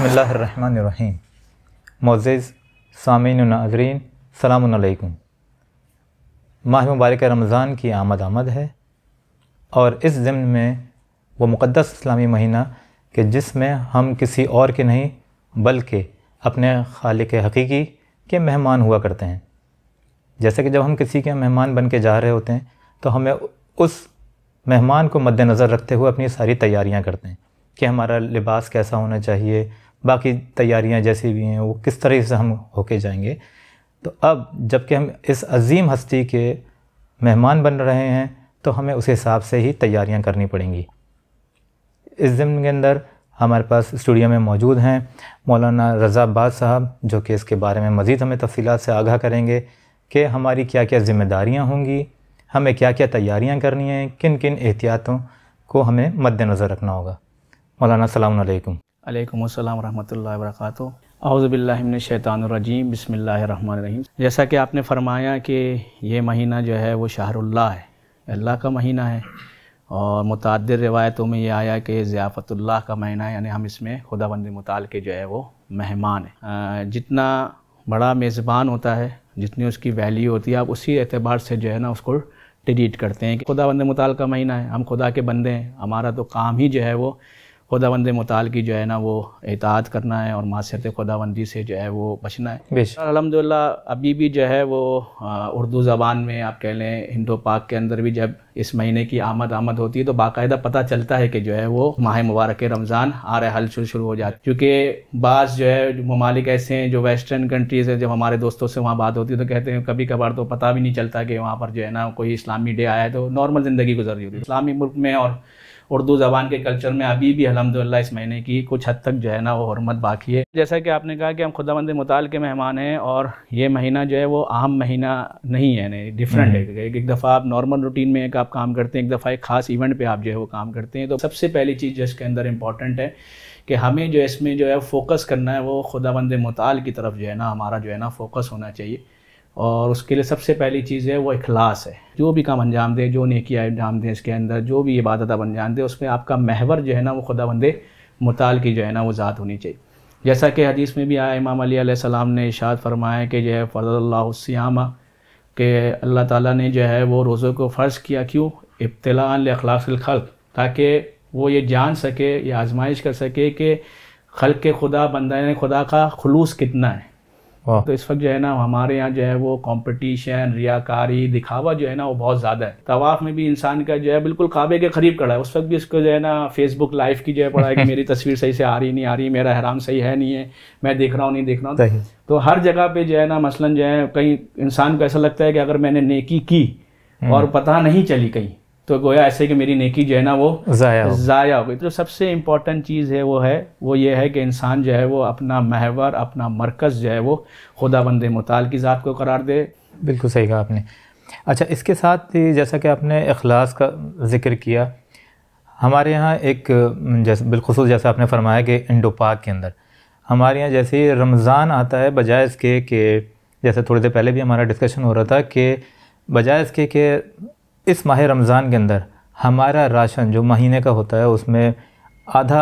बिस्मिल्लाहिर्रहमानिर्रहीम। मुअज़्ज़िज़ सामीन व नाज़रीन, सलामुन अलैकुम। माह मुबारक रमज़ान की आमद है और इस ज़िम्न में वो मुक़द्दस इस्लामी महीना कि जिसमें हम किसी और के नहीं बल्कि अपने खालिक हकीकी के मेहमान हुआ करते हैं। जैसे कि जब हम किसी के मेहमान बन के जा रहे होते हैं तो हमें उस मेहमान को मद्देनज़र रखते हुए अपनी सारी तैयारियां करते हैं कि हमारा लिबास कैसा होना चाहिए, बाकी तैयारियां जैसी भी हैं वो किस तरह से हम होके जाएंगे। तो अब जबकि हम इस अज़ीम हस्ती के मेहमान बन रहे हैं तो हमें उस हिसाब से ही तैयारियां करनी पड़ेंगी। इस ज़िम्न के अंदर हमारे पास स्टूडियो में मौजूद हैं मौलाना रज़ा अब्बास साहब, जो कि इसके बारे में मज़ीद हमें तफ़सीलात से आगाह करेंगे कि हमारी क्या क्या ज़िम्मेदारियाँ होंगी, हमें क्या क्या तैयारियाँ करनी हैं, किन किन एहतियातों को हमें मद्देनज़र रखना होगा। मौलाना अस्सलामु अलैकुम। अलैकुम अस्सलाम रहमतुल्लाहि व बरकातुहू। औज़ु बिल्लाहि मिनश शैतानिर रजीम, बिस्मिल्लाहिर रहमानिर रहीम। जैसा कि आपने फरमाया कि ये महीना जो है वो शहरुल्लाह है, अल्लाह का महीना है और मुतअद्दिद रिवायतों में ये आया कि ज़ियाफ़तुल्लाह का महीना है, यानी हम इसमें खुदावंद मुताल के जो है वो मेहमान हैं। जितना बड़ा मेज़बान होता है, जितनी उसकी वैल्यू होती है, आप उसी एतबार से जो है ना उसको ट्रीट करते हैं कि खुदावंद मुताल का महीना है, हम खुदा के बंदे हैं, हमारा तो काम ही जो है वो खुदावंद मुताल की जो है ना वो इताअत करना है और मासियत खुदावंदी से जो है वो बचना है। अल्हम्दुलिल्लाह अभी भी जो है वो उर्दू ज़बान में आप कह लें, हिंदो पाक के अंदर भी जब इस महीने की आमद होती है तो बाकायदा पता चलता है कि जो है वो माह मुबारक रमज़ान आ रहा है, हलचल शुरू हो जाती है। क्योंकि बाज़ जो है ममालिक ऐसे हैं जो वेस्टर्न कंट्रीज़ है, जब हमारे दोस्तों से वहाँ बात होती है तो कहते हैं कभी कभार तो पता भी नहीं चलता कि वहाँ पर जो है ना कोई इस्लामी डे आया है, तो नॉर्मल ज़िंदगी गुजर रही होती है। इस्लामी मुल्क में और उर्दू ज़बान के कल्चर में अभी भी अल्हम्दुलिल्लाह इस महीने की कुछ हद तक जो है ना वो हुर्मत बाकी है। जैसा कि आपने कहा कि हम खुदावंद मुताल के मेहमान हैं और ये महीना जो है वो आम महीना नहीं है, नहीं डिफरेंट है। एक दफ़ा आप नॉर्मल रूटीन में एक आप काम करते हैं, एक दफ़ा एक ख़ास इवेंट पे आप जो है वो काम करते हैं। तो सबसे पहली चीज़ जो इसके अंदर इम्पॉर्टेंट है कि हमें जो इसमें जो है फ़ोकस करना है वो खुदावंद मुताल की तरफ जो है ना हमारा जो है ना फ़ोकस होना चाहिए। और उसके लिए सबसे पहली चीज़ है वो इखलास है। जो भी काम अंजाम दे, जो नेकियां अंजाम दें, इसके अंदर जो भी इबादत आप अंजाम दें, उसमें आपका महवर जो है ना वो खुदावंद मुताल की जो है ना वो ज़ात होनी चाहिए। जैसा कि हदीस में भी आया, इमाम अली अलैहिस्सलाम ने इरशाद फरमाया कि जो है फ़रज़ल्लाहु सियामा, कि अल्लाह ताला ने जो है वो रोज़ों को फ़र्ज़ किया, क्यों? इब्तिलाअन लिअख़लाक़िल ख़ल्क़, ताकि वो ये जान सके या आजमाइश कर सके कि खल्क़ के खुदा, बंदा खुदा का खुलूस कितना है। तो इस वक्त जो है ना हमारे यहाँ जो है वो कंपटीशन, रियाकारी, दिखावा जो है ना वो बहुत ज़्यादा है। तवाफ़ में भी इंसान का जो है बिल्कुल काबे के करीब खड़ा है, उस वक्त भी इसको जो है ना फेसबुक लाइव की जो है पड़ा है कि मेरी तस्वीर सही से आ रही नहीं आ रही, मेरा हराम सही है नहीं है, मैं देख रहा हूँ नहीं देख रहा हूँ। तो हर जगह पे जो है ना मसलन जो है कहीं इंसान को ऐसा लगता है कि अगर मैंने नेकी की और पता नहीं चली कहीं, तो गोया ऐसे कि मेरी नेकी जो है ना वो ज़ाया हो गई। तो सबसे इम्पॉर्टेंट चीज़ है वो ये है कि इंसान जो है वो अपना महवर, अपना मरकज़ जो है वो खुदावंद मुताल की ज़ात को करार दे। बिल्कुल सही कहा आपने। अच्छा, इसके साथ ही जैसा कि आपने इखलास का ज़िक्र किया, हमारे यहाँ एक जैसे बिलखुसूस जैसा आपने फरमाया कि इंडो पाक के अंदर हमारे यहाँ जैसे रमज़ान आता है, बजाय इसके कि जैसे थोड़ी देर पहले भी हमारा डिस्कशन हो रहा था कि बजाय इसके कि इस माह रमज़ान के अंदर हमारा राशन जो महीने का होता है उसमें आधा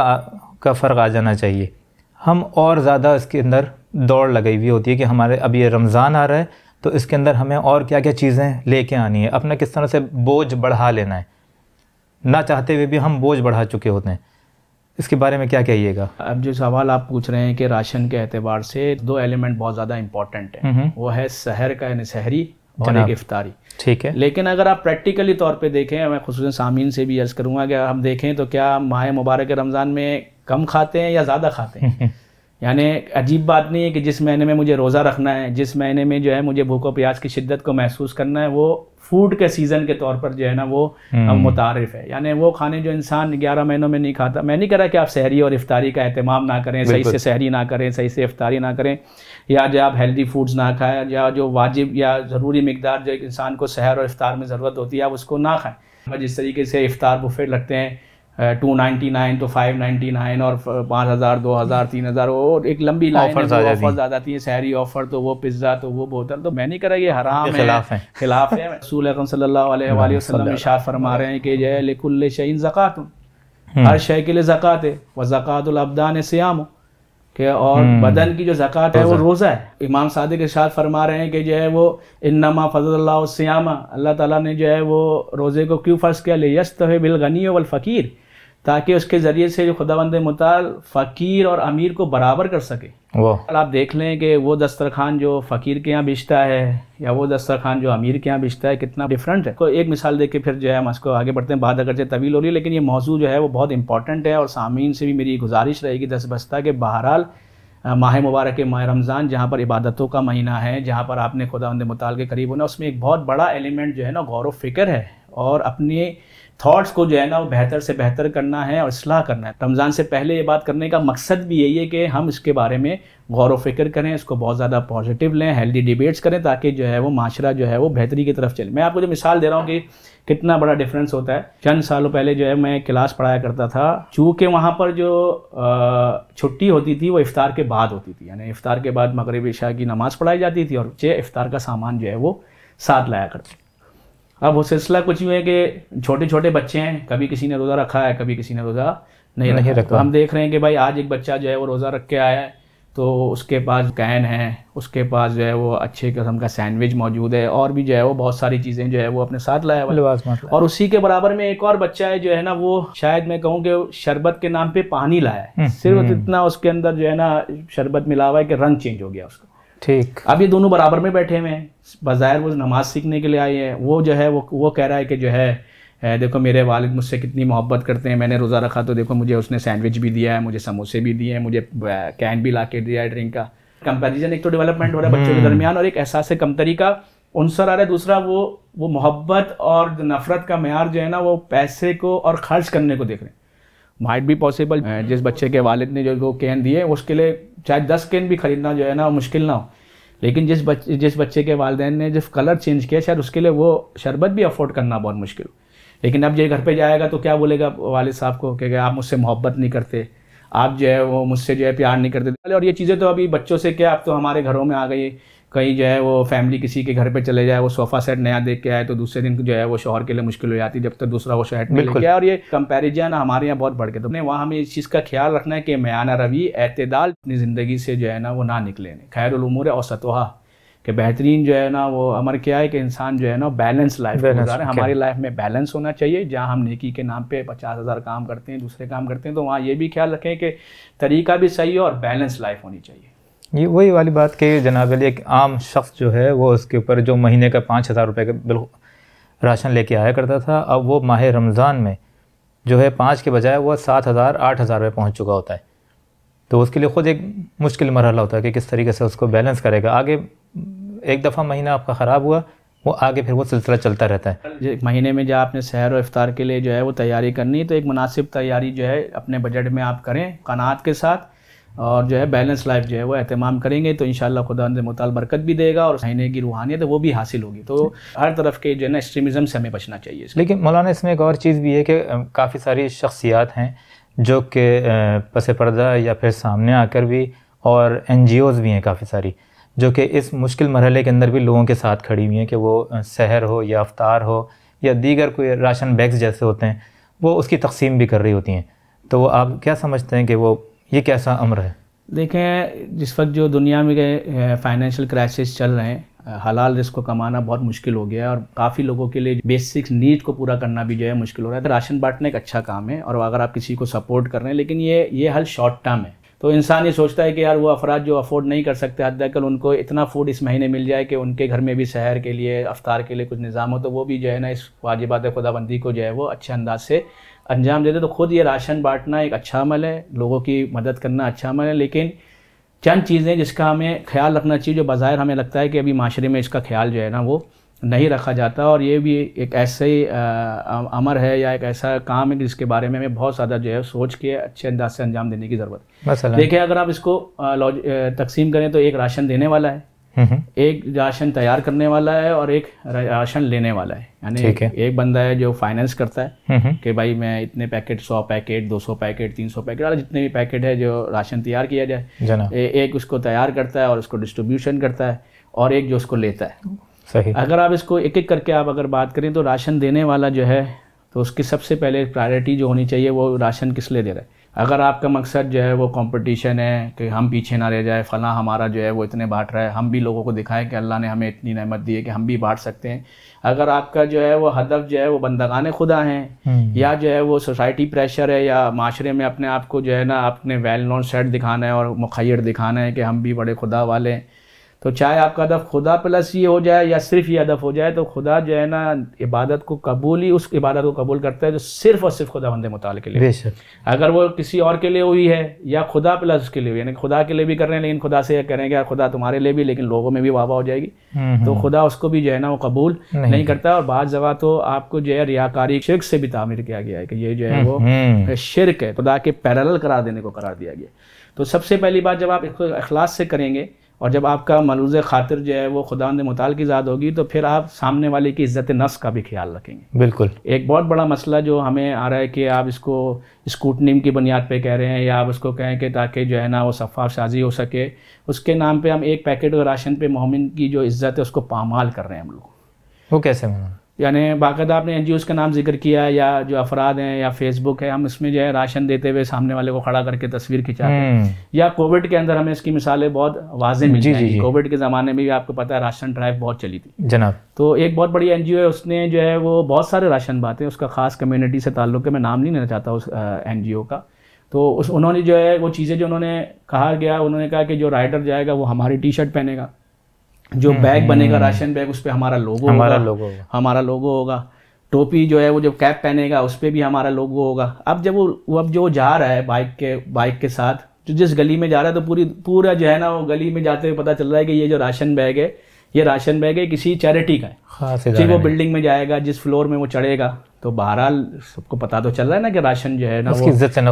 का फ़र्क आ जाना चाहिए, हम और ज़्यादा इसके अंदर दौड़ लगाई हुई होती है कि हमारे अब ये रमज़ान आ रहा है तो इसके अंदर हमें और क्या क्या चीज़ें लेके आनी है, अपना किस तरह से बोझ बढ़ा लेना है, ना चाहते हुए भी हम बोझ बढ़ा चुके होते हैं। इसके बारे में क्या कहिएगा? अब जो सवाल आप पूछ रहे हैं कि राशन के एतबार से दो एलिमेंट बहुत ज़्यादा इंपॉर्टेंट है, वो है सहर का यानी सहरी और एक इफ्तारी। ठीक है, लेकिन अगर आप प्रैक्टिकली तौर पे देखें, मैं खुसूसन सामीन से भी अर्ज़ करूँगा कि हम देखें तो क्या माह मुबारक रमज़ान में कम खाते हैं या ज़्यादा खाते हैं? यानी अजीब बात नहीं है कि जिस महीने में मुझे रोज़ा रखना है, जिस महीने में जो है मुझे भूख प्यास की शिद्दत को महसूस करना है, वो फूड के सीज़न के तौर पर जो है ना वो मुतारिफ़ है। यानी वो खाने जो इंसान 11 महीनों में नहीं खाता। मैं नहीं कह रहा कि आप सहरी और इफ्तारी का एहतमाम ना करें, सही से सहरी ना करें, सही से इफ्तारी ना करें, या जो आप हेल्दी फूड्स ना खाएं, या जो वाजिब या ज़रूरी मिकदार जो इंसान को सहर और इफ्तार में ज़रूरत होती है आप उसको ना खाएं। जिस तरीके से इफ्तार बुफे लगते हैं 299 तो 599 और 5000 2000 3000 और एक लंबी लाइन ऑफर आ जाती है, सहरी ऑफर तो वो पिज़्ज़ा तो वो बोतल। तो मैं नहीं कह रहा ये हराम है, खिलाफ है। रसूल अकरम सल्लल्लाहु अलैहि वसल्लम इरशाद फरमा रहे हैं कि जय लिकुल्लि शैइन ज़कातुन, हर शय के लिए ज़कात है, व ज़कातुल अब्दान सियाम, कि और बदन की जो ज़कात है वो रोज़ा है। इमाम सादिक इरशाद फरमा रहे हैं कि जो है वो इन्नमा फ़ज़लल्लाहु सियामा, अल्लाह ताला ने जो है वो रोज़े को क्यों फ़र्ज़ किया, लियस्तवी बिल गनी वल फ़कीर, ताकि उसके ज़रिए से जो खुदावंद मुताल फ़कीर और अमीर को बराबर कर सके। आप देख लें कि वो दस्तरखान जो फ़कीर के यहाँ बिछता है या वो दस्तरखान जो अमीर के यहाँ बिछता है, कितना डिफरेंट है। कोई एक मिसाल दे के फिर जो है हम इसको आगे बढ़ते हैं। बात अगरचे तवील हो रही है लेकिन ये मौजू जो है वो बहुत इंपॉर्टेंट है, और सामीन से भी मेरी गुजारिश रहेगी दस्तबस्ता के बहरहाल माह मुबारक माह रमज़ान, जहाँ पर इबादतों का महीना है, जहाँ पर आपने खुदावंद मुताल के करीब होना, उसमें एक बहुत बड़ा एलिमेंट जो है ना गौर व फिक्र है, और अपने थॉट्स को जो है ना वो बेहतर से बेहतर करना है और इस्लाह करना है। रमज़ान से पहले ये बात करने का मकसद भी यही है कि हम इसके बारे में गौर व फिक्र करें, इसको बहुत ज़्यादा पॉजिटिव लें, हेल्दी डिबेट्स करें, ताकि जो है वो माशरा जो है वो बेहतरी की तरफ चले। मैं आपको जो मिसाल दे रहा हूँ कि कितना बड़ा डिफरेंस होता है। चंद सालों पहले जो है मैं क्लास पढ़ाया करता था, चूँकि वहाँ पर जो छुट्टी होती थी वो इफ्तार के बाद होती थी, यानी इफ्तार के बाद मगरिब इशा की नमाज़ पढ़ाई जाती थी, और बच्चे इफ्तार का सामान जो है वो साथ लाया करते। अब वो सिलसिला कुछ यूँ है कि छोटे छोटे बच्चे हैं, कभी किसी ने रोज़ा रखा है, कभी किसी ने रोज़ा नहीं रखा। तो हम देख रहे हैं कि भाई आज एक बच्चा जो है वो रोज़ा रख के आया है, तो उसके पास कैन है, उसके पास जो है वो अच्छे किस्म का सैंडविच मौजूद है, और भी जो है वो बहुत सारी चीज़ें जो है वो अपने साथ लाया हुआ है। और उसी के बराबर में एक और बच्चा है जो है ना, वो शायद मैं कहूँ कि शरबत के नाम पे पानी लाया है, सिर्फ इतना उसके अंदर जो है ना शरबत मिला हुआ है कि रंग चेंज हो गया उसका। ठीक, अब ये दोनों बराबर में बैठे हुए हैं, बज़ाहिर वो नमाज सीखने के लिए आए हैं। वो जो है वो कह रहा है कि जो है देखो मेरे वालिद मुझसे कितनी मोहब्बत करते हैं, मैंने रोज़ा रखा तो देखो मुझे उसने सैंडविच भी दिया है, मुझे समोसे भी दिए हैं, मुझे कैन भी ला के दिया है ड्रिंक का। कंपैरिजन एक तो डेवलपमेंट हो रहा है बच्चों के दरमियान, और एक एहसास कमतरी का उनसर आ रहा है। दूसरा वो मोहब्बत और नफ़रत का मेयार जो है ना वो पैसे को और ख़र्च करने को देख रहे हैं। माइट भी पॉसिबल जिस बच्चे के वालिद ने जो कैन दिए उसके लिए चाहे 10 कैन भी ख़रीदना जो है ना मुश्किल ना हो, लेकिन जिस बच्चे के वालिदैन ने जिस कलर चेंज किया शायद उसके लिए वो शरबत भी अफोर्ड करना बहुत मुश्किल हो। लेकिन अब ये घर पे जाएगा तो क्या बोलेगा वालिद साहब को कि आप मुझसे मोहब्बत नहीं करते, आप जो है वो मुझसे जो है प्यार नहीं करते। और ये चीज़ें तो अभी बच्चों से क्या, अब तो हमारे घरों में आ गई। कहीं जो है वो फैमिली किसी के घर पे चले जाए, वो सोफ़ा सेट नया देख के आए तो दूसरे दिन जो है वो शौहर के लिए मुश्किल हो जाती जब तक दूसरा वो सेट नहीं लेके आए। और ये कंपैरिजन हमारे यहाँ बहुत बढ़ के, तो वहाँ हमें इस चीज़ का ख्याल रखना है कि म्याना रवि एतदाल अपनी ज़िंदगी से जो है ना वो ना निकले। खैरुल उमूर औसतुहा, कि बेहतरीन जो है ना वो अमर क्या है कि इंसान जो है ना बैलेंस लाइफ गुजारे। हमारी लाइफ में बैलेंस होना चाहिए। जहाँ हम नेकी के नाम पे 50,000 काम करते हैं, दूसरे काम करते हैं, तो वहाँ ये भी ख्याल रखें कि तरीका भी सही हो और बैलेंस लाइफ होनी चाहिए। ये वही वाली बात कि जनाब अली एक आम शख्स जो है वो उसके ऊपर जो महीने का 5,000 रुपये का बिल्कुल राशन लेके आया करता था, अब वो माह रमज़ान में जो है 5 के बजाय वो 7,000 8,000 रुपये पहुँच चुका होता है। तो उसके लिए ख़ुद एक मुश्किल मरहला होता है कि किस तरीके से उसको बैलेंस करेगा। आगे एक दफ़ा महीना आपका ख़राब हुआ, वो आगे फिर वो सिलसिला चलता रहता है। महीने में जब आपने सहर और इफ्तार के लिए जो है वो तैयारी करनी है, तो एक मुनासिब तैयारी जो है अपने बजट में आप करें क़नाअत के साथ, और जो है बैलेंस लाइफ जो है वो एहतमाम करेंगे तो इंशाअल्लाह खुदावंद मुताल बरकत भी देगा और महीने की रूहानियत वो भी हासिल होगी। तो हर तरफ के जो है ना एक्सट्रीमिज़म से हमें बचना चाहिए। लेकिन मौलाना इसमें एक और चीज़ भी है कि काफ़ी सारी शख्सियात हैं जो कि पस पर्दा या फिर सामने आकर भी, और NGOs भी हैं काफ़ी सारी जो कि इस मुश्किल मरहले के अंदर भी लोगों के साथ खड़ी हुई हैं, कि वो सहर हो या अफ्तार हो या दीगर कोई राशन बैग्स जैसे होते हैं वो उसकी तकसीम भी कर रही होती हैं। तो आप क्या समझते हैं कि वो ये कैसा अमर है? देखें, जिस वक्त जो दुनिया में फाइनेंशियल क्राइसिस चल रहे हैं, हलाल रिस्क को कमाना बहुत मुश्किल हो गया है, और काफ़ी लोगों के लिए बेसिक नीड को पूरा करना भी जो है मुश्किल हो रहा है। तो राशन बांटना एक अच्छा काम है, और अगर आप किसी को सपोर्ट कर रहे हैं, लेकिन ये हल शॉर्ट टर्म है। तो इंसान ये सोचता है कि यार वो अफराद जो अफोर्ड नहीं कर सकते, हद उनको इतना फूड इस महीने मिल जाए कि उनके घर में भी सहर के लिए अफ्तार के लिए कुछ निज़ाम हो, तो वो भी जो है ना इस वाजिबात खुदाबंदी को जो है वो अच्छे अंदाज से अंजाम देते। तो ख़ुद ये राशन बांटना एक अच्छा अमल है, लोगों की मदद करना अच्छा अमल है, लेकिन चंद चीज़ें जिसका हमें ख्याल रखना चाहिए, जो बाज़ाहिर हमें लगता है कि अभी माशरे में इसका ख्याल जो है ना वो नहीं रखा जाता, और ये भी एक ऐसे ही अमर है या एक ऐसा काम है जिसके बारे में हमें बहुत ज़्यादा जो है सोच के अच्छे अंदाज से अंजाम देने की ज़रूरत है। देखिए, अगर आप इसको तकसीम करें तो एक राशन देने वाला है, एक राशन तैयार करने वाला है, और एक राशन लेने वाला है। यानी एक बंदा है जो फाइनेंस करता है कि भाई मैं इतने पैकेट, 100 पैकेट, 200 पैकेट, 300 पैकेट, जितने भी पैकेट है जो राशन तैयार किया जाए, एक उसको तैयार करता है और उसको डिस्ट्रीब्यूशन करता है, और एक जो उसको लेता है। सही। अगर आप इसको एक एक करके आप अगर बात करें तो राशन देने वाला जो है, तो उसकी सबसे पहले प्रायोरिटी जो होनी चाहिए वो राशन किस लिए दे रहा है। अगर आपका मकसद जो है वो कंपटीशन है कि हम पीछे ना रह जाए, फ़लाँ हमारा जो है वो इतने बांट रहा है, हम भी लोगों को दिखाएं कि अल्लाह ने हमें इतनी नेमत दी है कि हम भी बांट सकते हैं। अगर आपका जो है वो हदफ जो है वो बंदगाने खुदा हैं, या जो है वो सोसाइटी प्रेशर है, या माशरे में अपने आप को जो है ना अपने वेल नोन सेट दिखाना है और मुखय्यर दिखाना है कि हम भी बड़े खुदा वाले हैं, तो चाहे आपका हदफ खुदा प्लस ये हो जाए या सिर्फ ये हदफ हो जाए, तो खुदा जो है ना इबादत को कबूल ही उस इबादत को कबूल करता है जो सिर्फ और सिर्फ खुदा बंदे मुताल के लिए। बेशक अगर वो किसी और के लिए हुई है या खुदा प्लस उसके लिए हुई, यानी खुदा के लिए भी कर रहे हैं लेकिन खुदा से करेंगे यार खुदा तुम्हारे लिए भी, लेकिन लोगों में भी वाह हो जाएगी, तो खुदा उसको भी जो है ना वो कबूल नहीं करता। और बाज़ जगह तो आपको जो है रियाकारी शिर्क से भी तामीर किया गया है कि ये जो है वो शिर्क है, खुदा के पैरेलल करार देने को करार दिया गया। तो सबसे पहली बात, जब आप इसको इखलास से करेंगे और जब आपका मलूज़ खातिर जो है वो खुदावंद मुताल की ज़ात होगी, तो फिर आप सामने वाले की इज़्ज़त नफ्स का भी ख्याल रखेंगे। बिल्कुल एक बहुत बड़ा मसला जो हमें आ रहा है कि आप इसको स्कूटनी की बुनियाद पे कह रहे हैं, या आप उसको कहें कि ताकि जो है ना वो शफ़ाफ़ साजी हो सके, उसके नाम पे हम एक पैकेट राशन पे मोमिन की जो इज़्ज़त है उसको पामाल कर रहे हैं हम लोग। वो कैसे माना? यानी बाकायदा आपने NGOs का नाम जिक्र किया, या जो अफराद हैं या फेसबुक है, हम इसमें जो है राशन देते हुए सामने वाले को खड़ा करके तस्वीर खिंचाते हैं। या कोविड के अंदर हमें इसकी मिसालें बहुत वाज़े मिलती हैं। कोविड के ज़माने में भी आपको पता है राशन ड्राइव बहुत चली थी जनाब। तो एक बहुत बड़ी NGO है, उसने जो है वो बहुत सारे राशन बांटे, उसका ख़ास कम्युनिटी से ताल्लुक़ है, मैं नाम नहीं लेना चाहता उस NGO का। तो उन्होंने जो है वो चीज़ें जो उन्होंने कहा गया, उन्होंने कहा कि जो राइडर जाएगा वो हमारी T-शर्ट पहनेगा, जो बैग बनेगा राशन बैग उस पर हमारा लोगो होगा, टोपी जो है वो जो कैप पहनेगा उस पर भी हमारा लोगो होगा। अब जब वो जो जा रहा है बाइक के साथ, जो जिस गली में जा रहा है, तो पूरा जो है ना वो गली में जाते हुए पता चल रहा है कि ये जो राशन बैग है, ये राशन बैग है किसी चैरिटी का है। फिर वो बिल्डिंग में जाएगा, जिस फ्लोर में वो चढ़ेगा, तो बहरहाल सबको पता तो चल रहा है ना कि राशन जो है ना वो इज़्ज़त से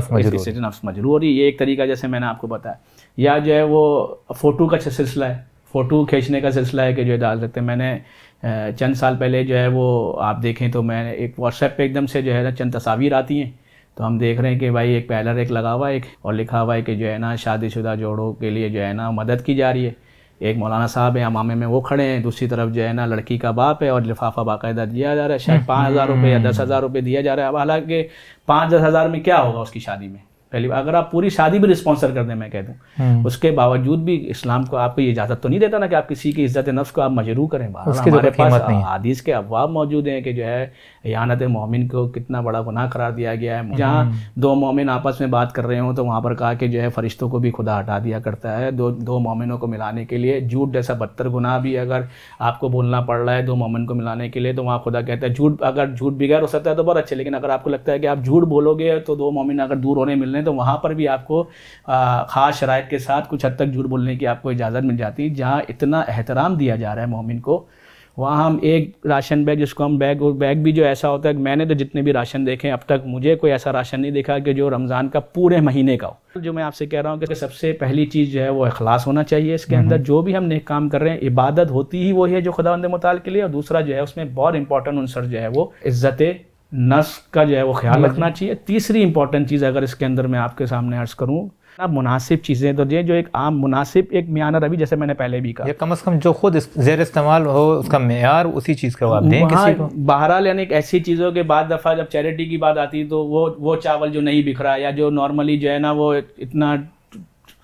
नफ्स मजरूर। ये एक तरीका जैसे मैंने आपको बताया। या जो है वो फ़ोटो का सिलसिला है, फ़ोटो खींचने का सिलसिला है कि जो डाल सकते हैं। मैंने चंद साल पहले जो है वो आप देखें तो मैंने एक व्हाट्सएप पे एकदम से जो है ना चंद तस्वीर आती हैं, तो हम देख रहे हैं कि भाई एक पैलर एक लगा हुआ है और लिखा हुआ है कि जो है ना शादीशुदा जोड़ों के लिए जो है ना मदद की जा रही है। एक मौलाना साहब है अमामे में वो खड़े हैं, दूसरी तरफ जो है ना लड़की का बाप है और लिफाफा बाकायदा दिया जा रहा है, शायद 5,000 रुपये या 10,000 रुपये दिया जा रहा है। अब हालांकि 5-10 हज़ार में क्या होगा उसकी शादी में, पहली बार अगर आप पूरी शादी भी स्पॉन्सर कर दें, मैं कह दूं, उसके बावजूद भी इस्लाम को आपको ये इजाज़त तो नहीं देता ना कि आप किसी की इज़्ज़त नफ्स को आप मजरू करें। हमारे पास हदीस के अबवाब मौजूद हैं कि जो है इयानत मोमिन को कितना बड़ा गुनाह करार दिया गया है। जहाँ दो मोमिन आपस में बात कर रहे हों तो वहाँ पर कहा कि जो है फरिश्तों को भी खुदा हटा दिया करता है दो मोमिनों को मिलाने के लिए। झूठ जैसा बदतर गुनाह भी अगर आपको बोलना पड़ रहा है दो मोमिन को मिलाने के लिए, तो वहाँ खुदा कहता है झूठ, अगर झूठ भी गैर हो सकता है तो बहुत अच्छे, लेकिन अगर आपको लगता है कि आप झूठ बोलोगे तो दो मोमिन अगर दूर होने मिलने, तो वहाँ पर भी आपको ख़ास शराइत के साथ कुछ हद तक झूठ बोलने की आपको इजाज़त मिल जाती है। जहाँ इतना एहतराम दिया जा रहा है मोमिन को, वहाँ हम एक राशन बैग, जिसको हम बैग भी जो ऐसा होता है, मैंने तो जितने भी राशन देखे अब तक मुझे कोई ऐसा राशन नहीं देखा कि जो रमज़ान का पूरे महीने का हो। जो मैं आपसे कह रहा हूँ कि सबसे पहली चीज़ जो है वो इखलास होना चाहिए इसके अंदर। जो भी हम नेक काम कर रहे हैं, इबादत होती ही वही है जो खुदावंद मुताल के लिए, और दूसरा जो है उसमें बहुत इंपॉर्टेंट उनसर जो है वो इज़्ज़त नफ्स का जो है वो ख्याल रखना चाहिए। तीसरी इंपॉर्टेंट चीज़ अगर इसके अंदर मैं आपके सामने अर्ज़ करूँ, अब मुनासिब चीज़ें, तो ये जो एक आम मुनासिब एक मियाना रवि, जैसे मैंने पहले भी कहा, कम से कम जो खुद ज़ेर इस्तेमाल हो उसका मेयार उसी चीज़ का आप दें किसी को। बहरहाल यानी एक ऐसी चीज़ों के बाद दफ़ा जब चैरिटी की बात आती है तो वो चावल जो नहीं बिखरा, या जो नॉर्मली जो है ना वो इतना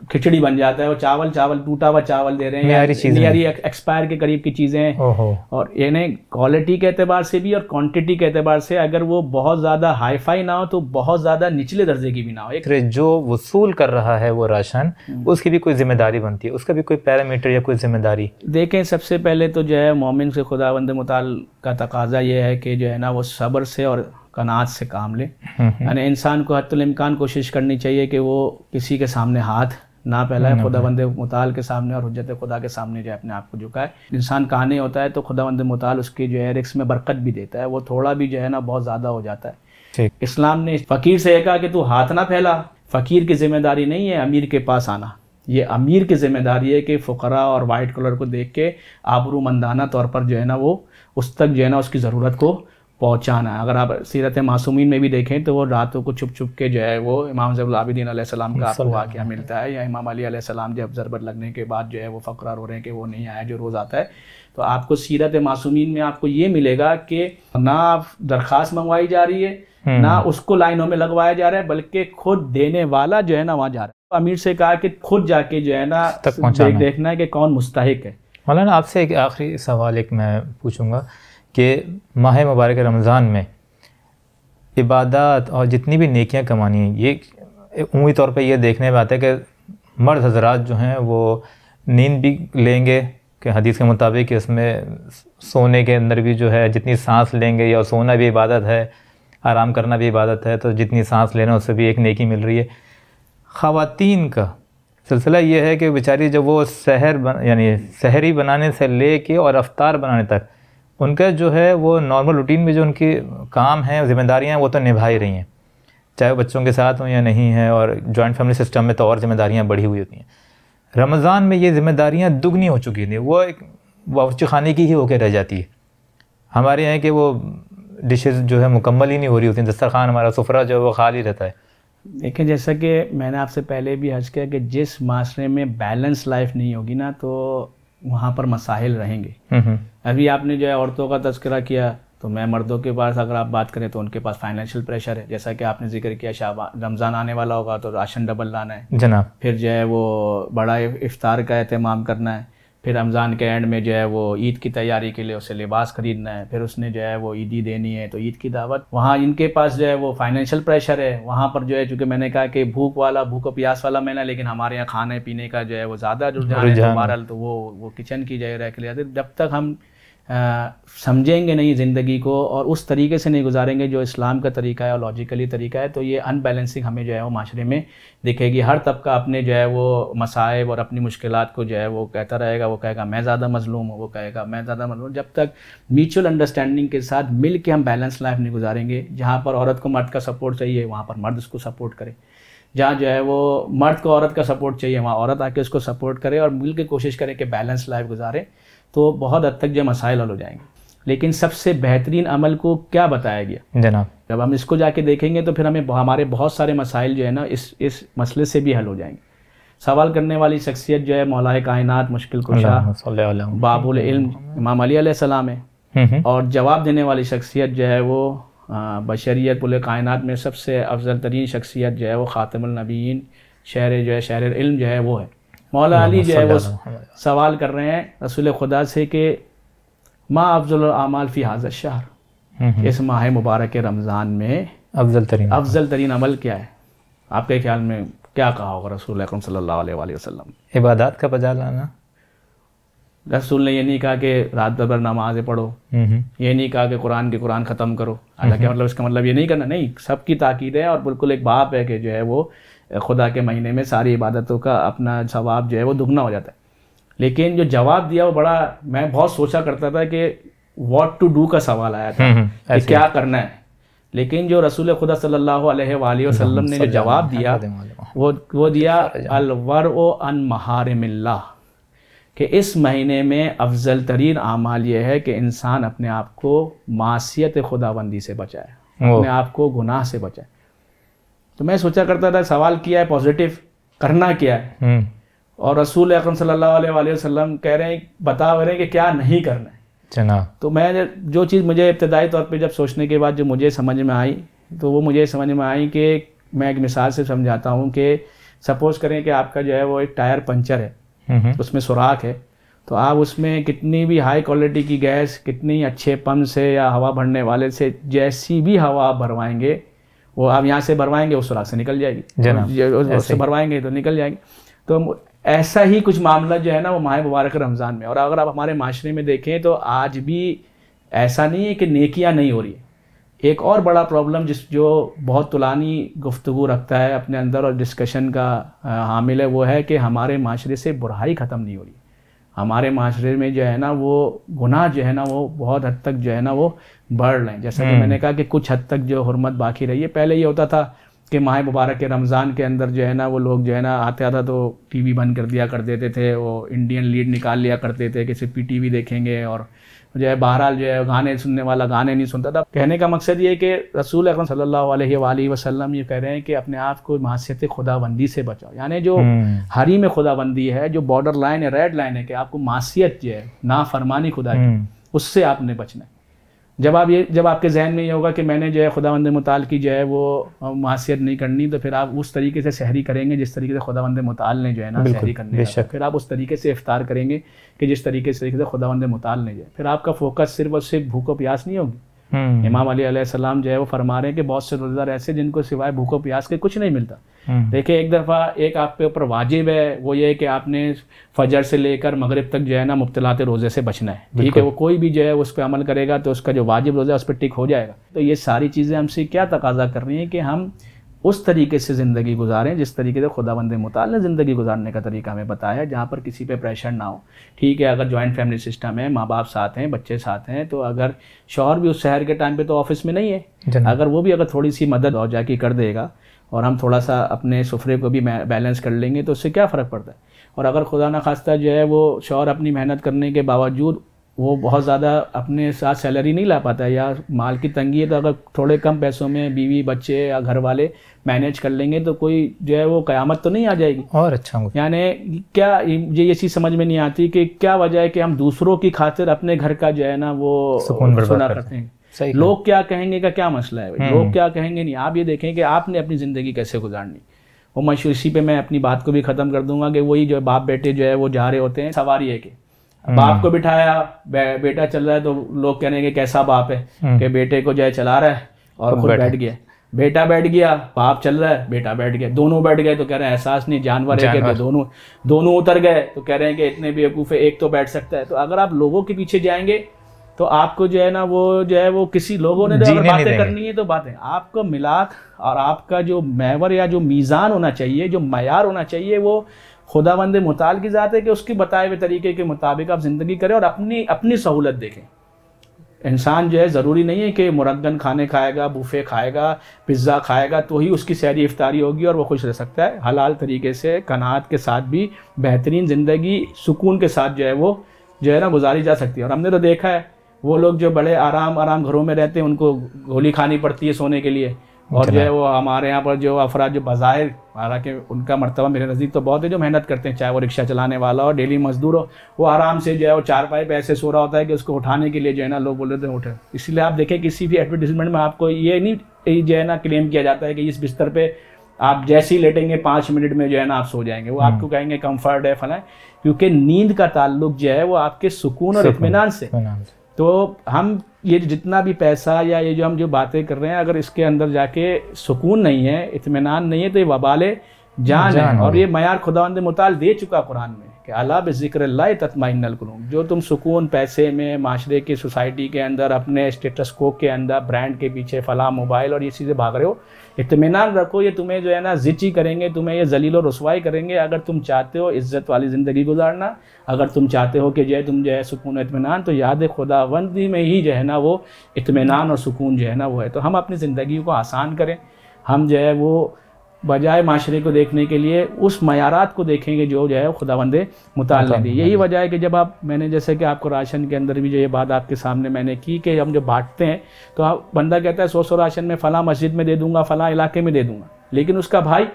खिचड़ी बन जाता है, वो चावल टूटा हुआ चावल दे रहे हैं, यारी एक्सपायर के करीब की चीज़ें। और यानी क्वालिटी के एतबार से भी और क्वांटिटी के एतबार से अगर वो बहुत ज़्यादा हाई फाई ना हो तो बहुत ज़्यादा निचले दर्जे की भी ना हो। एक जो वसूल कर रहा है वो राशन, उसकी भी कोई जिम्मेदारी बनती है, उसका भी कोई पैरामीटर या कोई जिम्मेदारी। देखें, सबसे पहले तो जो है मोमिन से खुदावंद मुताल का तकाजा ये है कि जो है ना वो सब्र से और कनात से काम ले। यानी इंसान को हत्तुल इम्कान कोशिश करनी चाहिए कि वो किसी के सामने हाथ ना फैलाए, खुदावंद मुताल के सामने और हुज्जत खुदा के सामने जो है अपने आप को झुकाए। इंसान कहानी होता है तो खुदावंद मुताल उसकी जो है रिस्क में बरकत भी देता है, वो थोड़ा भी जो है ना बहुत ज़्यादा हो जाता है। इस्लाम ने फ़कीर से कहा कि तू हाथ ना फैला, फ़कीर की जिम्मेदारी नहीं है अमीर के पास आना, ये अमीर की जिम्मेदारी है कि फ़ुकरा और वाइट कलर को देख के आबरूमंदाना तौर पर जो है ना वो उस तक जो है ना उसकी ज़रूरत को पहुँचाना है। अगर आप सीरत मासूमीन में भी देखें तो वो रातों को छुप छुप के जो है वो इमाम ज़ैनुल आबिदीन अलैहिस्सलाम का आपको वाक़या मिलता है, या इमाम अली अलैहिस्सलाम जब ज़रबत लगने के बाद जो है वो फ़करा रो रहे हैं कि वो नहीं आया जो रोज़ आता है। तो आपको सीरत मासूमीन में आपको ये मिलेगा कि ना दरख्वास्त मंगवाई जा रही है, ना उसको लाइनों में लगवाया जा रहा है, बल्कि खुद देने वाला जो है ना वहाँ जा रहा है। अमीर से कहा कि खुद जाके जो है ना देखना है कि कौन मुस्तहिक है। मौलाना आपसे एक आखिरी सवाल एक मैं पूछूंगा कि माह मुबारक रमज़ान में इबादत और जितनी भी नेकियां कमानी हैं, ये उम्मीदी तौर पे ये देखने में आता है कि मर्द हजरात जो हैं वो नींद भी लेंगे कि हदीस के मुताबिक कि उसमें सोने के अंदर भी जो है जितनी सांस लेंगे, या सोना भी इबादत है, आराम करना भी इबादत है, तो जितनी सांस लेना उससे भी एक नेकी मिल रही है। ख़वातीन का सिलसिला ये है कि बेचारी जब वो यानी सहरी बनाने से ले के और अफ्तार बनाने तक उनका जो है वो नॉर्मल रूटीन में जो उनकी काम हैं, ज़िम्मेदारियाँ हैं, वो तो निभा ही रही हैं, चाहे वो बच्चों के साथ हों या नहीं है, और जॉइंट फैमिली सिस्टम में तो और ज़िम्मेदारियाँ बढ़ी हुई होती हैं। रमज़ान में ये ज़िम्मेदारियाँ दुगनी हो चुकी थी, वो एक बावर्ची खाने की ही होकर रह जाती है। हमारे यहाँ कि वो डिशेस जो है मुकम्मल ही नहीं हो रही होती, दस्तरखान हमारा सुफरा जो है वो खाली रहता है। देखिए, जैसा कि मैंने आपसे पहले भी अर्ज़ किया कि जिस माशरे में बैलेंस लाइफ नहीं होगी ना, तो वहाँ पर मसाइल रहेंगे। अभी आपने जो है औरतों का तज़किरा किया, तो मैं मर्दों के पास अगर आप बात करें तो उनके पास फाइनेंशियल प्रेशर है। जैसा कि आपने जिक्र किया शाबान रमज़ान आने वाला होगा तो राशन डबल लाना है जनाब, फिर जो है वो बड़ा इफ्तार का एहतमाम करना है, फिर रमज़ान के एंड में जो है वो ईद की तैयारी के लिए उसे लिबास ख़रीदना है, फिर उसने जो है वो ईदी देनी है तो ईद की दावत। वहाँ इनके पास जो है वो फाइनेंशियल प्रेशर है। वहाँ पर जो है, चूँकि मैंने कहा कि भूख और प्यास वाला महीना, लेकिन हमारे यहाँ खाने पीने का जो है वो ज़्यादा रुझान है, तो बहरहाल तो वो किचन की जो रह के लिए जब तक हम समझेंगे नहीं ज़िंदगी को और उस तरीके से नहीं गुजारेंगे जो इस्लाम का तरीका है और लॉजिकली तरीका है, तो ये अनबैलेंसिंग हमें जो है वो माशरे में दिखेगी। हर तबका अपने जो है वो मसाइब और अपनी मुश्किलात को जो है वो कहता रहेगा, वो कहेगा मैं ज़्यादा मज़लूम हूँ, वो कहेगा मैं ज़्यादा मज़लूम। जब तक म्यूचुअल अंडरस्टैंडिंग के साथ मिल के हम बैलेंस लाइफ नहीं गुजारेंगे, जहाँ पर औरत को मर्द का सपोर्ट चाहिए वहाँ पर मर्द उसको सपोर्ट करे, जहाँ जो है वो मर्द को औरत का सपोर्ट चाहिए वहाँ औरत आके उसको सपोर्ट करे, और मिल के कोशिश करें कि बैलेंस लाइफ गुजारे, तो बहुत हद तक जो मसाइल हल हो जाएंगे। लेकिन सबसे बेहतरीन अमल को क्या बताया गया जनाब, जब हम इसको जाके देखेंगे तो फिर हमें हमारे बहुत सारे मसाइल जो है ना इस मसले से भी हल हो जाएंगे। सवाल करने वाली शख्सियत जो है मौलाए कायनात मुश्किल कुशा बाबुल इल्म इमाम अली अलैहिस्सलाम है, और जवाब देने वाली शख्सियत जो है वो बशरियत पुल कायनात में सबसे अफजल तरीन शख्सियत जो है वो ख़ातिमुल नबीयीन शहर इल्म जो है वो है। मौला अली जो है वो सवाल कर रहे हैं रसूल खुदा से कि मा अफजल आमाल फ़ी हाज़ा शहर, इस माह मुबारक के रमज़ान में अफजल तरीन अमल क्या है? आपके ख्याल में क्या कहा होगा रसूल अकरम सल्लल्लाहु अलैहि वसल्लम? इबादत का बजा लाना। रसूल ने ये नहीं कहा कि रात भर नमाज़ें पढ़ो, ये नहीं कहा कि कुरान ख़त्म करो। हालांकि मतलब इसका मतलब ये नहीं करना, नहीं, सबकी ताकीद है और बिल्कुल एक बाप है कि जो है वो खुदा के महीने में सारी इबादतों का अपना सवाब जो है वो दुगना हो जाता है। लेकिन जो जवाब दिया वो बड़ा, मैं बहुत सोचा करता था कि व्हाट टू डू का सवाल आया था कि क्या करना है, लेकिन जो रसूल खुदा सल्लल्लाहु अलैहि वसल्लम ने जो जवाब दिया वो दिया अल वरअ अन महारिमिल्लाह, कि इस महीने में अफजल तरीन आमाल ये है कि इंसान अपने आप को मासियत खुदाबंदी से बचाए, अपने आप को गुनाह से बचाए। तो मैं सोचा करता था सवाल किया है पॉजिटिव, करना क्या है, और रसूल अकरम सल्लल्लाहु अलैहि वसल्लम कह रहे हैं, बता रहे हैं कि क्या नहीं करना है। तो मैं जो चीज़ मुझे इब्तदाई तौर पे जब सोचने के बाद जो मुझे समझ में आई, तो वो मुझे समझ में आई कि मैं एक मिसाल से समझाता हूँ कि सपोज़ करें कि आपका जो है वो एक टायर पंचर है, उसमें सुराख है, तो आप उसमें कितनी भी हाई क्वालिटी की गैस, कितनी अच्छे पंप से या हवा भरने वाले से जैसी भी हवा आप भरवाएंगे, वो आप यहाँ से भरवाएंगे उस सुराख से निकल जाएगी, उससे भरवाएंगे तो निकल जाएगी। तो ऐसा ही कुछ मामला जो है ना वो माह मुबारक रमज़ान में। और अगर आप हमारे माशरे में देखें तो आज भी ऐसा नहीं है कि नेकियां नहीं हो रही है। एक और बड़ा प्रॉब्लम जो बहुत तुलानी गुफ्तगू रखता है अपने अंदर और डिस्कशन का हामिल है, वो है कि हमारे माशरे से बुराई ख़त्म नहीं हो रही। हमारे माशरे में जो है ना वो गुनाह जो है ना वो बहुत हद तक जो है ना वो बढ़ रहे हैं। जैसा कि मैंने कहा कि कुछ हद तक जो हुर्मत बाकी रही है। पहले ये होता था कि माह मुबारक के रमज़ान के अंदर जो है ना वो लोग जो है ना आते आता तो टीवी बंद कर दिया कर देते थे, वो इंडियन लीड निकाल लिया करते थे कि सिर्फ पीटीवी देखेंगे, और जो है बहरहाल जो है गाने सुनने वाला गाने नहीं सुनता था। कहने का मकसद ये कि रसूल अकरम सल्लल्लाहु अलैहि वसल्लम ये कह रहे हैं कि अपने आप को मासियत खुदाबंदी से बचाओ, यानी जो हरी में खुदाबंदी है, जो बॉर्डर लाइन है, रेड लाइन है, कि आपको मासियत जो है नाफरमानी खुदा की, उससे आपने बचना है। जब आपके जहन में ये होगा कि मैंने जो है खुदावंद मुताल की जो है वो मासियत नहीं करनी, तो फिर आप उस तरीके से सहरी करेंगे जिस तरीके से खुदावंद मुताल ने जो है ना सहरी करने का, फिर आप उस तरीके से इफ्तार करेंगे कि जिस तरीके से खुदावंद मुताल ने जो है, फिर आपका फोकस सिर्फ और सिर्फ भूख और प्यास नहीं होगी। इमाम अली अलैहिस्सलाम जो है वो फरमा रहे हैं कि बहुत से रोज़ेदार ऐसे जिनको सिवाय भूखो प्यास के कुछ नहीं मिलता। देखिए, एक दफ़ा एक आपके ऊपर वाजिब है, वो ये है कि आपने फजर से लेकर मगरिब तक जो है ना मुब्तलाते रोज़े से बचना है। ठीक है, वो कोई भी जो है उस पर अमल करेगा तो उसका जो वाजिब रोज़ा है उस पर टिक हो जाएगा। तो ये सारी चीज़ें हमसे क्या तकाजा कर रही हैं कि हम उस तरीके से ज़िंदगी गुजारें जिस तरीके से खुदावंद मुताल ने ज़िंदगी गुजारने का तरीका हमें बताया है, जहाँ पर किसी पे प्रेशर ना हो। ठीक है, अगर जॉइंट फैमिली सिस्टम है, माँ बाप साथ हैं, बच्चे साथ हैं, तो अगर शौहर भी उस शहर के टाइम पे तो ऑफिस में नहीं है, अगर वो भी अगर थोड़ी सी मदद और जाके कर देगा और हम थोड़ा सा अपने सुफरे को भी बैलेंस कर लेंगे तो उससे क्या फ़र्क पड़ता है। और अगर खुदा न खास्ता जो है वो शौहर अपनी मेहनत करने के बावजूद वो बहुत ज़्यादा अपने साथ सैलरी नहीं ला पाता है या माल की तंगी है, तो अगर थोड़े कम पैसों में बीवी बच्चे या घर वाले मैनेज कर लेंगे तो कोई जो है वो क़यामत तो नहीं आ जाएगी। और अच्छा, यानी क्या ये चीज़ समझ में नहीं आती कि क्या वजह है कि हम दूसरों की खातिर अपने घर का जो है ना वो सुना करते हैं। लोग क्या कहेंगे का क्या मसला है, लोग क्या कहेंगे नहीं, आप ये देखें कि आपने अपनी ज़िंदगी कैसे गुजारनी। वो मशहूर, इसी पे मैं अपनी बात को भी ख़त्म कर दूंगा कि वही जो बाप बेटे जो है वो जा रहे होते हैं, सवारी है कि बाप को बिठाया, बेटा चल रहा है तो लोग कहेंगे कैसा बाप है कि बेटे को जो है चला रहा है और खुद बैठ गया। बेटा बैठ गया, बाप चल रहा है, बेटा बैठ गया, दोनों बैठ गए तो कह रहे हैं एहसास नहीं, जानवर है कि दोनों उतर गए तो कह रहे हैं कि इतने बेवकूफ है, एक तो बैठ सकता है। तो अगर आप लोगों के पीछे जाएंगे तो आपको जो है ना वो जो है वो किसी लोगों ने अगर बातें करनी है तो बातें, आपको मिलाक और आपका जो महवर या जो मीज़ान होना चाहिए, जो मयार होना चाहिए, वो खुदावंद मुताल की ज़ात है कि उसके बताए हुए तरीके के मुताबिक आप ज़िंदगी करें और अपनी सहूलत देखें। इंसान जो है ज़रूरी नहीं है कि मुरग्गन खाने खाएगा, बुफे खाएगा, पिज़्ज़ा खाएगा तो ही उसकी सहरी इफ्तारी होगी और वो खुश रह सकता है। हलाल तरीके से कनात के साथ भी बेहतरीन ज़िंदगी सुकून के साथ जो है वो जो है ना गुजारी जा सकती है। और हमने तो देखा है वो लोग जो बड़े आराम घरों में रहते हैं उनको गोली खानी पड़ती है सोने के लिए, और जो है वो हमारे यहाँ पर जो अफराद जो बज़ाहिर, हालांकि उनका मर्तबा मेरे नज़दीक तो बहुत है, जो मेहनत करते हैं, चाहे वो रिक्शा चलाने वाला हो, डेली मजदूर हो, वो आराम से जो है वो चारपाई पे ऐसे सो रहा होता है कि उसको उठाने के लिए जो है ना लोग बोल रहे थे उठे। इसलिए आप देखें किसी भी एडवर्टीजमेंट में आपको ये नहीं जो है ना क्लेम किया जाता है कि इस बिस्तर पे आप जैसे ही लेटेंगे 5 मिनट में जो है ना आप सो जाएंगे। वो आपको कहेंगे कंफर्ट है फला, क्योंकि नींद का ताल्लुक जो है वो आपके सुकून और इत्मीनान से। तो हम ये जितना भी पैसा या ये जो हम जो बातें कर रहे हैं, अगर इसके अंदर जाके सुकून नहीं है, इत्मीनान नहीं है, तो ये वबाले जान है। और ये मयार खुदावंद मुताल दे चुका कुरान में कि अला बिज़िक्रिल्लाह तत्माइन्नुल कुलूब। जो तुम सुकून पैसे में, माशरे की सोसाइटी के अंदर, अपने स्टेटस को के अंदर, ब्रांड के पीछे, फला मोबाइल और ये चीज़ें भाग रहे हो, इत्मीनान रखो, ये तुम्हें जो है ना जिची करेंगे, तुम्हें ये जलील और रुसवाई करेंगे। अगर तुम चाहते हो इज़्ज़त वाली ज़िंदगी गुजारना, अगर तुम चाहते हो कि जो है तुम जो है सुकून और इत्मीनान, तो याद खुदावंदी में ही जो है ना वो इत्मीनान और सुकून जो है ना वो है। तो हम अपनी ज़िंदगी को आसान करें, हम जो है वो बजाय माशरे को देखने के लिए उस मयारात को देखेंगे जो है खुदावंद मुताल ने दी। यही वजह है कि जब मैंने जैसे कि आपको राशन के अंदर भी जो ये बात आपके सामने मैंने की कि हम जो बांटते हैं तो आप बंदा कहता है 100 राशन में फ़लाँ मस्जिद में दे दूंगा, फ़लाँ इलाके में दे दूंगा, लेकिन उसका भाई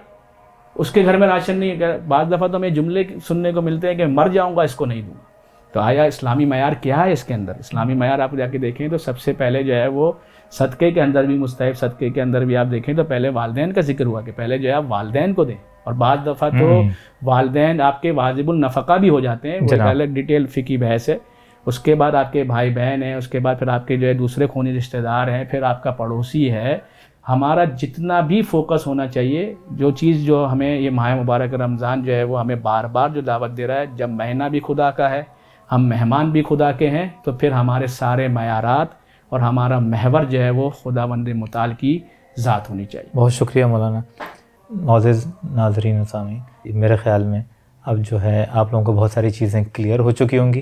उसके घर में राशन नहीं है। बाज़ दफ़ा तो हमें जुमले सुनने को मिलते हैं कि मर जाऊँगा इसको नहीं दूँगा। तो आया इस्लामी मयार क्या है इसके अंदर? इस्लामी मयार आप जाके देखें तो सबसे पहले जो है वो सदक़े के अंदर भी, मुस्तहब सदक़े के अंदर भी आप देखें तो पहले वालिदैन का जिक्र हुआ कि पहले जो है आप वालिदैन को दें। और बाज़ दफ़ा तो वालिदैन आपके वाजिबुल नफ़क़ा भी हो जाते हैं, वो पहले डिटेल फ़िकी बहस है। उसके बाद आपके भाई बहन हैं, उसके बाद फिर आपके जो है दूसरे खूनी रिश्तेदार हैं, फिर आपका पड़ोसी है। हमारा जितना भी फोकस होना चाहिए, जो चीज़ जो हमें ये माह मुबारक रमज़ान जो है वो हमें बार बार जो दावत दे रहा है, जब महीना भी खुदा का है, हम मेहमान भी खुदा के हैं, तो फिर हमारे सारे मयारात और हमारा महवर जो है वो खुदावंद मुताल की ज़ात होनी चाहिए। बहुत शुक्रिया मौलाना। मोअज़्ज़िज़ नाज़रीन सामीन, मेरे ख़्याल में अब जो है आप लोगों को बहुत सारी चीज़ें क्लियर हो चुकी होंगी।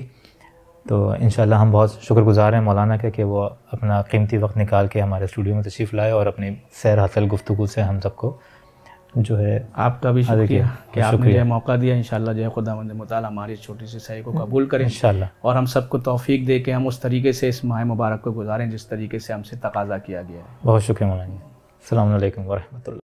तो इंशाअल्लाह हम बहुत शुक्रगुज़ार हैं मौलाना के कि वो अपना कीमती वक्त निकाल के हमारे स्टूडियो में तशरीफ़ लाए और अपनी सैर हासिल गुफ्तगू से हम सबको जो है आपका भी शुक्रिया कि आपने जो मौका दिया। इंशाअल्लाह जो है खुदावंद मुताल हमारी छोटी सी सही को कबूल करें इंशाअल्लाह, और हम सबको तौफीक दे के हम उस तरीके से इस माह मुबारक को गुजारें जिस तरीके से हमसे तकाजा किया गया है। बहुत शुक्रिया मौलाना। अस्सलामु अलैकुम व रहमतुल्लाह।